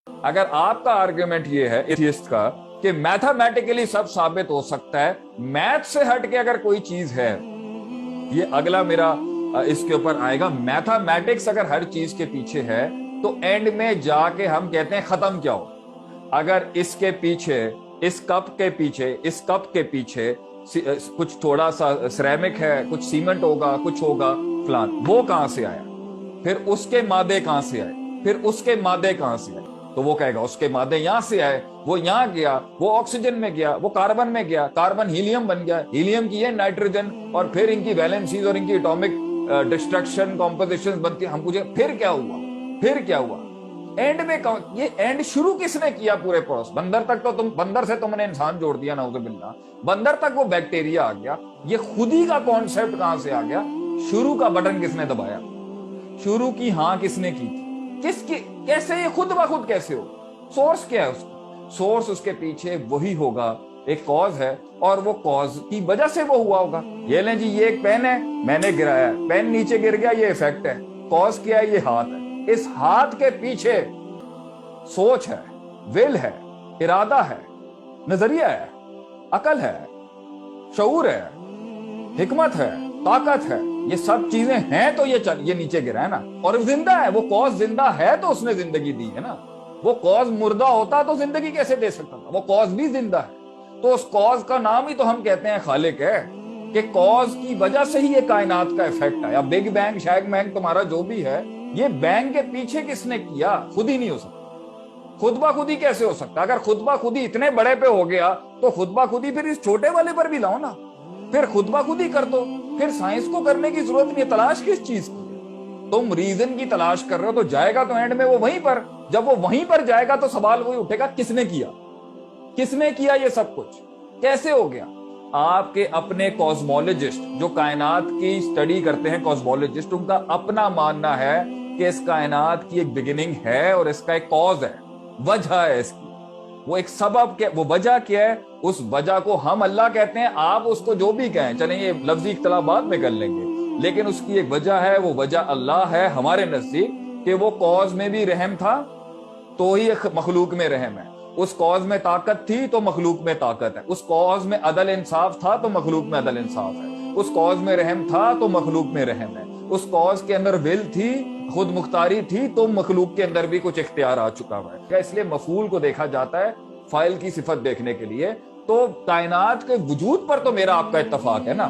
अगर आपका आर्ग्यूमेंट ये है एथियस्ट का कि मैथमेटिकली सब साबित हो सकता है, मैथ से हट के अगर कोई चीज है, ये अगला मेरा इसके ऊपर आएगा, मैथमेटिक्स अगर हर चीज के पीछे है तो एंड में जाके हम कहते हैं खत्म क्या हो। अगर इसके पीछे, इस कप के पीछे, इस कप के पीछे कुछ थोड़ा सा सिरेमिक है, कुछ सीमेंट होगा, कुछ होगा फलान, वो कहां से आया, फिर उसके मादे कहां से आए, फिर उसके मादे कहां से आए, तो वो कहेगा उसके मादे यहां से आए, वो यहां गया, वो ऑक्सीजन में गया, वो कार्बन में गया, कार्बन हीलियम बन गया, हीलियम की है नाइट्रोजन, और फिर इनकी वैलेंसीज और इनकी एटॉमिक डिस्ट्रक्शन कॉम्पोजिशन बनती है। हम पूछे फिर क्या हुआ, फिर क्या हुआ, एंड में ये एंड शुरू किसने किया पूरे प्रोसेस? बंदर तक तो बंदर से तुमने इंसान जोड़ दिया नाउजुबिल्लाह, बंदर तक वो बैक्टीरिया आ गया, ये खुद ही का कॉन्सेप्ट कहां से आ गया? शुरू का बटन किसने दबाया, शुरू की हां किसने की थी, किसकी, कैसे ये खुद ब खुद कैसे हो? सोर्स क्या है उसका? सोर्स उसके पीछे वही होगा, एक कॉज है, और वो कॉज की वजह से वो हुआ होगा। ये लें जी, ये एक पेन है, मैंने गिराया, पेन नीचे गिर गया, ये इफेक्ट है। कॉज क्या है? ये हाथ है। इस हाथ के पीछे सोच है, विल है, इरादा है, नजरिया है, अकल है, शऊर है, हिकमत है, ताकत है, ये सब चीजें हैं तो ये नीचे गिरा है ना। और जिंदा है, वो कॉज जिंदा है तो उसने जिंदगी दी है ना। वो कॉज मुर्दा होता तो जिंदगी कैसे दे सकता था? वो कॉज भी जिंदा है, तो उस कॉज का नाम ही तो हम कहते हैं खालिक है, कि कॉज की वजह से ही ये कायनात का इफेक्ट है। या बिग बैंग शैग बैंग तुम्हारा जो भी है, ये बैंग के पीछे किसने किया? खुद ही नहीं हो सकता। खुद बा खुद ही कैसे हो सकता? अगर खुद बा खुद ही इतने बड़े पे हो गया तो खुद बा खुद ही फिर इस छोटे वाले पर भी लाओ ना, फिर खुद बा खुद ही कर दो। फिर साइंस को करने की जरूरत नहीं है। तलाश किस चीज की? तुम रीजन की तलाश कर रहे हो तो जाएगा तो एंड में वो वहीं पर। जब वो वहीं पर जाएगा तो सवाल वही उठेगा, किसने किया, किसने किया ये सब कुछ, कैसे हो गया? आपके अपने कॉस्मोलॉजिस्ट जो कायनात की स्टडी करते हैं, कॉस्मोलॉजिस्ट, उनका अपना मानना है कि इस कायनात की एक बिगिनिंग है और इसका एक कॉज है, वजह है इसकी, वो एक सबब क्या, वो वजह क्या है? उस वजह को हम अल्लाह कहते हैं, आप उसको जो भी कहें, चलें ये लफ्जी इख्तिलाफ बाद में कर लेंगे, लेकिन उसकी एक वजह है, वो वजह अल्लाह है हमारे नजदीक, कि वो कॉज में भी रहम था तो ही मखलूक में रहम है, उस कॉज में ताकत थी तो मखलूक में ताकत है, उस कॉज में अदल इंसाफ था तो मखलूक में अदल इंसाफ है, उस कॉज में रहम था तो मखलूक में रहम है, उस कॉज के अंदर विल थी, खुद मुख्तारी थी, तो मखलूक के अंदर भी कुछ इख्तियार आ चुका हुआ है। क्या इसलिए मफूल को देखा जाता है फाइल की सिफत देखने के लिए? तो कायनात के वजूद पर तो मेरा आपका इत्तफाक है ना।